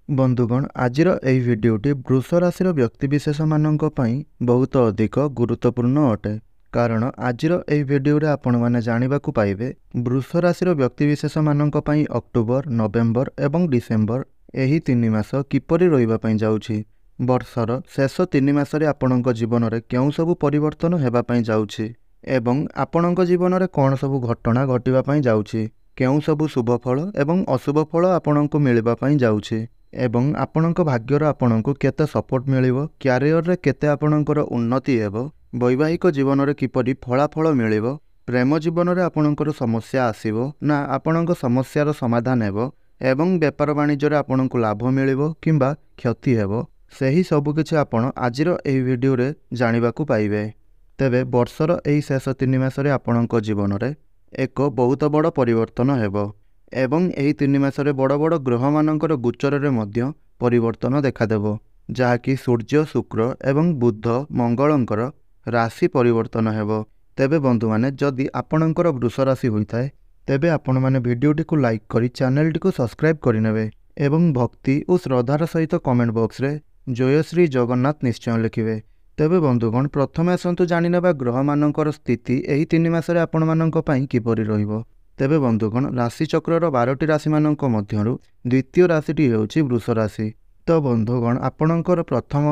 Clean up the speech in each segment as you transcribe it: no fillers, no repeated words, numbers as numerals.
बंधुगण आजिर एही भिडियोटी वृष राशि व्यक्तिशेष मानक पई बहुत अधिक गुरुत्वपूर्ण अटे। कारण आजिर एही भिडियोरे आपण माने जानिबाकु पाइबे वृष राशि व्यक्तिशेष मानक पई अक्टोबर, नवेम्बर एवं डिसेम्बर एही 3 मास किपरि रहिबा पई जाउछि। वर्षर शेष 3 मासरे आपणक जीवन रे केउ सबु परिवर्तन हेबा पई जाउछि एवं आपणक जीवन रे कोन सबु घटना घटिबा पई जाउछि, केउ सबु शुभ फल एवं अशुभ फल आपणक मिलिबा पई जाउछि एवं आपणक भाग्यर आपणक केते सपोर्ट मिलिबो, क्यारियर रे केते आपणकर उन्नति हेबो, वैवाहिक जीवन रे किपरि फलाफल मिलिबो, प्रेम जीवन रे आपणकर समस्या आसीबो ना आपणक समस्यार समाधान हेबो एवं व्यापार वाणिज्य रे आपणक लाभ मिलिबो किंबा क्षति हेबो, सेही सब किछि आपण आजिर एही वीडियो रे जानिबाकु पाइबे। तेबे वर्षर एही शेष 3 मासरे आपणक जीवन रे एक बहुत बड़ परिवर्तन हेबो एवं एही 3 मासरे बड़ बड़ ग्रह मानकर गोचर रे मध्य परिवर्तन देखादेबो, जहाँकि सूर्य, शुक्र एवं बुध मंगलंकर राशि परिवर्तन हेबो। तेबे बंधु माने जदि आपणकर वृष राशि होइथाय तेबे आपण माने भिडियोटी को लाइक करी चैनल को सब्सक्राइब करिनेबे एवं भक्ति और श्रद्धार सहित कमेंट बॉक्स रे जय श्री जगन्नाथ निश्चय लिखिबे। तेबे बंधुगण प्रथमे आसंतु जानिनेबा ग्रह मानकर स्थिति एही 3 मासरे आपण मानक पई किपरि रहिबो। तेबे बंधुगण राशि चक्रर 12टी राशि मानक मध्यरु द्वितीय राशिटी हेउछि वृष राशि। तो बंधुगण आपणकर प्रथम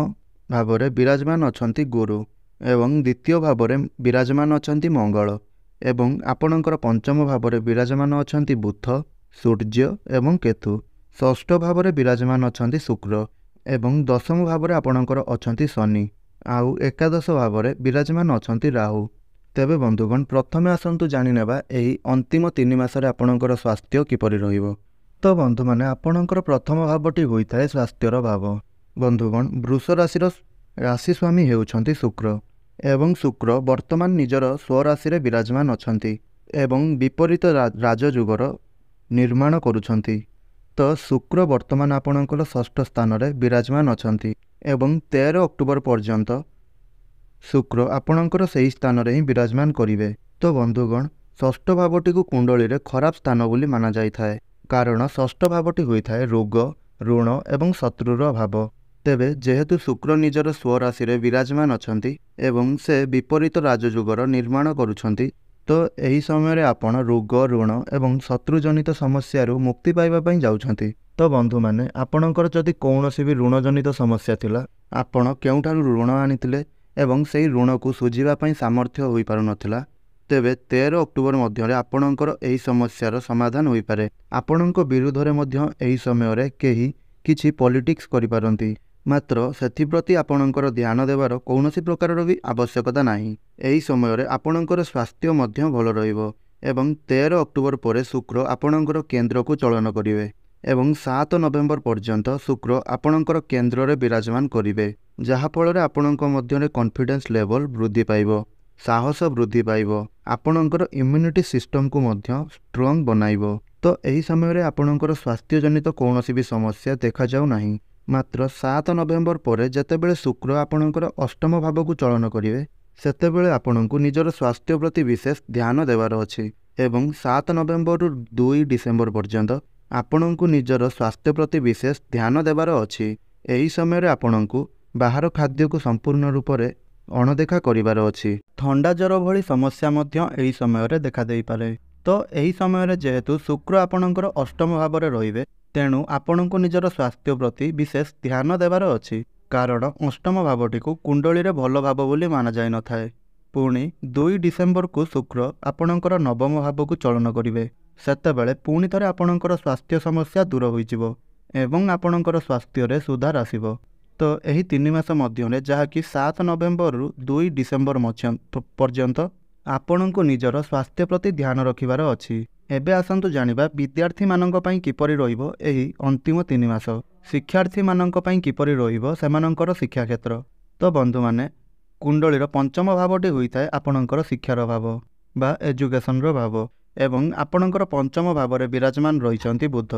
भावरे विराजमान अछंती गुरु एवं द्वितीय भावरे विराजमान अछंती मंगल एवं आपणकर पंचम भावरे विराजमान अछंती बुध, सूर्य एवं केतु, षष्ठ भावरे विराजमान अछंती शुक्र एवं दशम भावरे आपणकर अछंती शनि आउ एकादश भावरे विराजमान अछंती राहु। तेबे बंधुगण प्रथमे आसंतु जानिनेबा एही अंतिम 3 मासरे आपणकर स्वास्थ्य किपरि रहिबो। तो बंधु माने आपणकर प्रथम भावटी होइथाय स्वास्थ्यर भाव। बंधुगण वृष राशिर राशि स्वामी हेउछंती शुक्र एवं शुक्र वर्तमान निजर स्वराशि रे विराजमान अछंती एवं विपरीत राजयुगर निर्माण करुछंती। तो शुक्र वर्तमान आपणकर षष्ठ स्थान रे विराजमान अछंती एवं 13 अक्टोबर पर्यंत शुक्र आपणकर सही स्थान रे ही विराजमान करिवे। तो बंधुगण षष्ठ भावटी को कुंडली रे खराब स्थान बोली माना जाय थाए, कारण षष्ठ भावटी होइथाए रोग, ऋण एवं शत्रुर भाव। तेबे जेहेतु शुक्र निजर स्वराशि रे विराजमान अछंती एवं से विपरीत राजयुगर निर्माण करुछंती, तो एही समय रे आपण रोग, ऋण एवं शत्रुजनित समस्या रु मुक्ति पाइबा पई जाउछंती। तो बंधु माने आपणकर जदि कौनसी भी ऋण जनित समस्या थिला, आपण केउठारु ऋण आनिथिले एवं सेही ऋण को सुझिबा पई सामर्थ्य होई पारु नथिला, तेबे 13 अक्टोबर मध्यरे आपणकर एही समस्यार समाधान होई पारे। आपणक विरुद्ध रे मध्य एही समय रे केही किछि पॉलिटिक्स करि पारंती, मात्र सेथिप्रति आपणकर ध्यान देवार कौनसी प्रकार भी आवश्यकता नाही। एही समय रे आपणकर स्वास्थ्य मध्य भल रहिबो एवं 13 अक्टोबर परे शुक्र आपणकर केंद्र को चलन करिवे एवं 7 नवेम्बर पर्यंत शुक्र आपणकर केंद्र रे विराजमान करिवे, जहा फल रे आपणक मध्य रे कॉन्फिडेंस लेवल वृद्धि पाइबो, साहस वृद्धि पाइबो, आपणकर इम्यूनिटी सिस्टम को मध्य स्ट्रांग बनाइबो। तो एही समय रे आपणकर स्वास्थ्य जनित कौनसी भी समस्या देखा जाउ नाही। मात्र 7 नवेम्बर परे जेतेबेले शुक्र आपणकर अष्टम भाव को चलन करिवे, सेतेबेले आपणकु निजर स्वास्थ्य प्रति विशेष ध्यान देवार अछि एवं 7 नवेम्बर रु 2 डिसेम्बर पर्यंत आपणकु निजर स्वास्थ्य प्रति विशेष ध्यान देवार अछि। एही समय रे आपणकु बाहर खाद्य को संपूर्ण रूप से अणदेखा करिवार अछि। ठंडा जर भली समस्या मध्य एही समय रे देखा देई पारे। तो एही समय रे जेहेतु शुक्र आपणकर अष्टम भाव रे रहिबे, तेणु आपणकु निजर स्वास्थ्य प्रति विशेष ध्यान देवार अछि, कारण अष्टम भावटी को कुंडली रे भल भाव बोली माना जाय न थाए। पुणी 2 डिसेम्बर को शुक्र आपणकर नवम भाव को चलन करिवे, सेतेबेले पुणी थरे आपणकर स्वास्थ्य समस्या दूर होइजिवो एवं आपणकर स्वास्थ्य रे सुधार आसीबो। तो एही 3 मास मध्यरे जहाँकि 7 नवेम्बर रु 2 डिसेम्बर पर्यंत आपणकु निजर स्वास्थ्य प्रति ध्यान रखिबार अछि। एबे आसंतु जानिबा विद्यार्थी मानक पई किपरि रहिबो एही अंतिम 3 मास। शिक्षार्थी मानक पई किपरि रहिबो सेमानकर शिक्षा क्षेत्र। तो बंधु माने कुंडलीर पंचम भावटी होइथाय आपणकर शिक्षार भाव बा एजुकेशन रो भाव एवं आपणकर पंचम भावरे विराजमान रहिचंती बुध।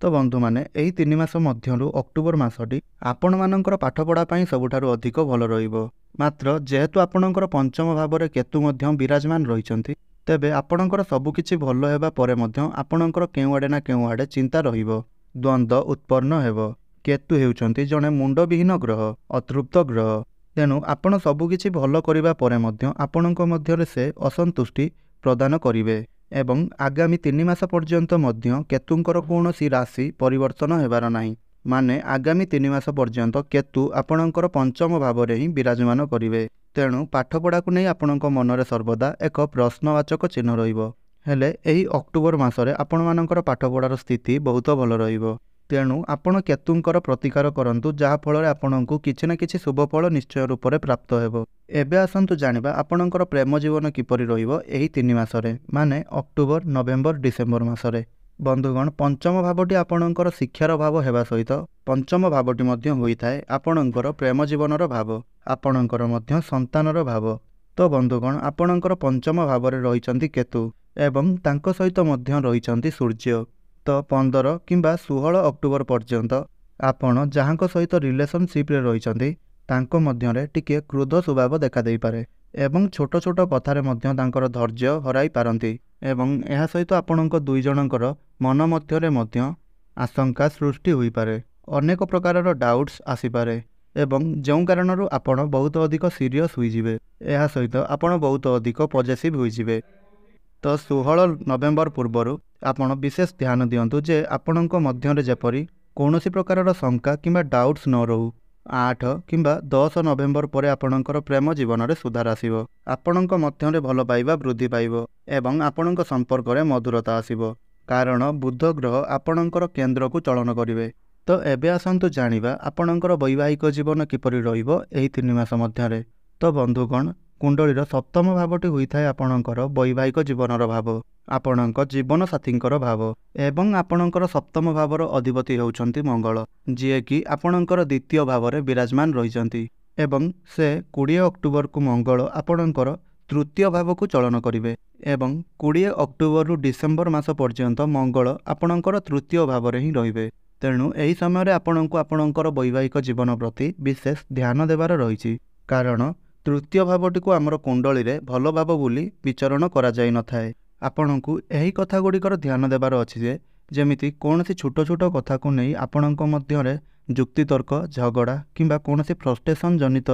तो बंधु माने एही 3 मास मध्यरु अक्टोबर मासटी आपण मानकर पाठपढ़ा पई सबुठारु अधिक भल रहिबो। मात्र जेहेतु आपणकर पंचम भावरे केतु मध्य विराजमान रहिचंती, तेबे आपणकर सबुकिछि भल हेबा परे मध्य आपणकर केउ आडे ना केउ आडे चिंता रहिबो, द्वंद्व उत्पन्न हेबो। केतु हेउचंती जणे मुंडविहीन ग्रह, अतृप्त ग्रह। तेणु आपण सबुकिछि भल करिबा परे मध्य आपणक मध्यरे से असंतुष्टि प्रदान करिवे एवं आगामी 3 मास पर्यंत मध्य केतुंकर कौनसी राशि परिवर्तन हेबार नाही। माने आगामी 3 मास पर्यंत केतु आपणकर पंचम भावरे ही विराजमान करिवे। तेणु पाठपढ़ा को नहीं आपणक मनरे सर्वदा एक प्रश्नवाचक चिन्ह रहिबो। हेले एही अक्टोबर मासरे आपण मानकर पाठपढ़ार स्थिति बहुत भल रहिबो। तेणु आपण केतुंकर प्रतिकार करंतु जहा फଳରେ आपणଙ୍କୁ किछि ना किछि शुभ फल निश्चय रूप से प्राप्त हेबो। एबे आसंतु जानिबा आपणଙ୍କର प्रेम जीवन किपरि रहिबो एही 3 मासरे माने अक्टोबर, नवेम्बर, डिसेम्बर मासरे। बंधुगण पंचम भावटी आपणଙ୍କର शिक्षार भाव हेबा सहित पंचम भावटी मध्य होइथाय आपणଙ୍କର प्रेम जीवनर भाव, आपणଙ୍କର मध्य संतानर भाव। तो बंधुगण आपणଙ୍କର पंचम भावरे रहिचंती केतु एवं तांको सहित मध्य रहिचंती सूर्य। तो 15 किंबा 16 अक्टोबर पर्यंत आपण जहाँको सहित रिलेशनशिप रे रहिचंती तांको मध्यरे टिके क्रोध स्वभाव देखा देई पारे एवं छोट छोट कथारे मध्य तांकर धैर्य हराई पारंती एवं एहा सहित आपणଙ୍କ दुई जनकर मन मध्यरे मध्य आशंका सृष्टि होई पारे। अनेक प्रकारर डाउट्स आसी पारे एवं जो कारणरू आपण बहुत अधिक सीरियस होई जिवे। एहा सहित आपण बहुत अधिक पॉजिटिव होई जिवे। तो 16 नवेम्बर पूर्वरु आपण विशेष ध्यान दियंतु जे आपणଙ୍କ मध्यरे जेपरि कौनसी प्रकारर शंका किंबा डाउट्स न रहू। 8 किंबा 10 नवेम्बर पर आपणଙ୍କର प्रेम जीवन में सुधार आसिबो। आपणଙ୍କ मध्यरे भल पाइबा वृद्धि पाइबो एवं आपणଙ୍କ संपर्क में मधुरता आसिबो कारण बुध ग्रह आपणଙ୍କର केंद्र को चलन करिवे। तो एबे आसंतु जानिबा आपणଙ୍କର वैवाहिक जीवन किपरि रहिबो एही 3 मास मध्यरे। तो बंधुगण कुंडलीर सप्तम भावटी होइथाय आपणଙ୍କର वैवाहिक जीवनर भाव, आपणଙ୍କ जीवन साथींकर भाव एवं आपणଙ୍କର सप्तम भावर अधिपति होउचंती मंगल, जिए कि आपणଙ୍କର द्वितीय भावरे विराजमान रहिचंती एवं से 20 अक्टोबर को मंगल आपणଙ୍କର तृतीय भाव को चलन करिवे एवं 20 अक्टोबर रु डिसेम्बर मास पर्यंत मंगल आपणଙ୍କର तृतीय भावरे ही रहिबे। तेणु एही समय आपणଙ୍କୁ आपणଙ୍କର वैवाहिक जीवन प्रति विशेष ध्यान देवार रहिछि कारण तृतीय भावटी को आमर कुंडली रे भल भाव बोली विचरण करा जाय न थाए। आपणଙ୍କୁ एही कथा गुड़िकर ध्यान देवार अछि जे जेमिति कौनसी छोट छोट कथा को नहीं आपणଙ୍କ मध्यरे जुक्तितर्क झगड़ा किंबा कौनसी फ्रस्ट्रेशन जनित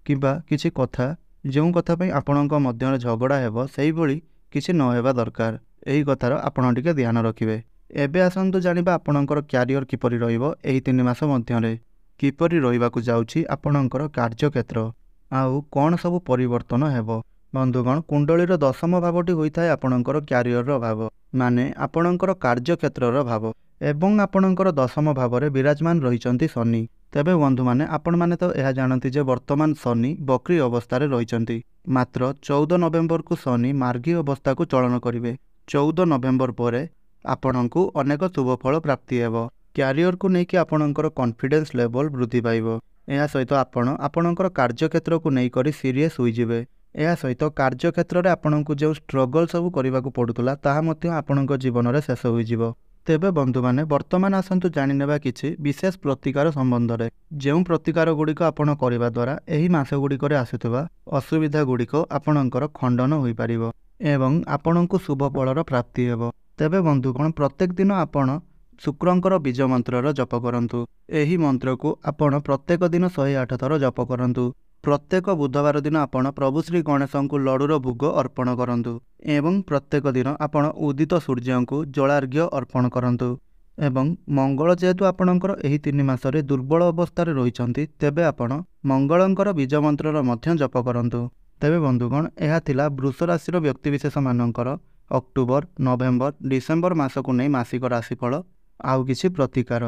किंबा किछि कथा जो कथा पई आपणଙ୍କ मध्यरे झगड़ा हेबो सेही भली किछि न हेबा दरकार। एही कथार आपण टिके ध्यान रखिबे। एबे आसंतु जानिबा आपणଙ୍କର क्यारियर किपरि रहिबो एही 3 मास मध्यरे, किपरि रहिबाकू जाउछि आपणଙ୍କର कार्यक्षेत्र आउ कौन सब परिवर्तन हेबो। बंधुगण कुंडलीर दशम भावटी होइथाय आपणଙ୍କର क्यारियर भाव माने आपणଙ୍କର कार्यक्षेत्रर भाव एवं आपणଙ୍କର दशम भावरे विराजमान रहिचंती शनि। तेबे बंधु माने आपण माने तो यह जानती जे वर्तमान शनि बक्री अवस्था रे रहिचंती। मात्र 14 नवेम्बर को शनि मार्गी अवस्था को चलन करिवे। 14 नवेम्बर परे आपणଙ୍କୁ अनेक शुभ फल प्राप्ति हेबो। क्यारियर को नेकी आपणଙ୍କର कॉन्फिडेंस लेवल वृद्धि पाइबो। एहा सहित आपणଙ୍କର कार्यक्षेत्र को नहीं करी सीरियस होई जिवे। एहा सहित कार्यक्षेत्र रे आपणଙ୍କୁ जो स्ट्रगल सब करबा को पडुतला ताहा मध्य आपणଙ୍କ जीवन रे शेष होई जिवो। तेबे बंधु माने वर्तमान आसंतु जानि नेबा किछि विशेष प्रतिकार संबंध रे। जेउ प्रतिकार गुड़िक आपण करबा द्वारा एही मास गुड़िक रे आसुतबा असुविधा गुड़िक आपणଙ୍କର खंडन होई पारिबो एवं आपणଙ୍କୁ शुभ फलर प्राप्ति हेबो। तेबे बंधुगण प्रत्येक दिन आपण शुक्रंकर बीज मंत्रर जप करंतु। एही मंत्र को आपण प्रत्येक दिन 108 थर जप करंतु। प्रत्येक बुधवार दिन आपण प्रभु श्री गणेश को लडुर भोग अर्पण करंतु एवं प्रत्येक दिन आपण उदित सूर्य को जलार्घ्य अर्पण करंतु। एवं मंगल जेहेतु आपणଙ୍କର एही 3 मासरे दुर्बल अवस्था रहिचंती तेबे आपण मंगलंकर बीज मंत्रर मध्य जप करंतु। तेबे बंधुगण एहा थिला वृष राशि व्यक्तिविशेष मानकर अक्टोबर, नवेम्बर, डिसेम्बर मास को नहीं मासिक राशिफल आउ किछि प्रतिकार।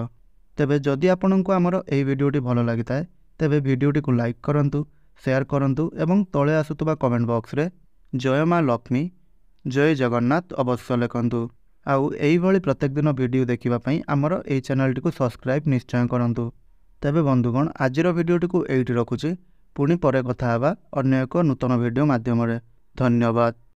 तेबे जदि आपनଙ୍କୁ आमर एही वीडियोटी भल लागिथाय तेबे वीडियोटी को लाइक करंतु, शेयर करंतु एवं तळे आसुतबा कमेंट बॉक्स रे जय मां लक्ष्मी, जय जगन्नाथ अवश्य लिखंतु। आउ एही भली प्रत्येक दिन वीडियो देखिबा पई आमर एही चैनल को सब्सक्राइब निश्चय करंतु। तेबे बंधुगण आजिर वीडियोटी को एइठी रखुछि, पुणी परे कथा हेबा अन्य एक नूतन वीडियो माध्यम रे। धन्यवाद।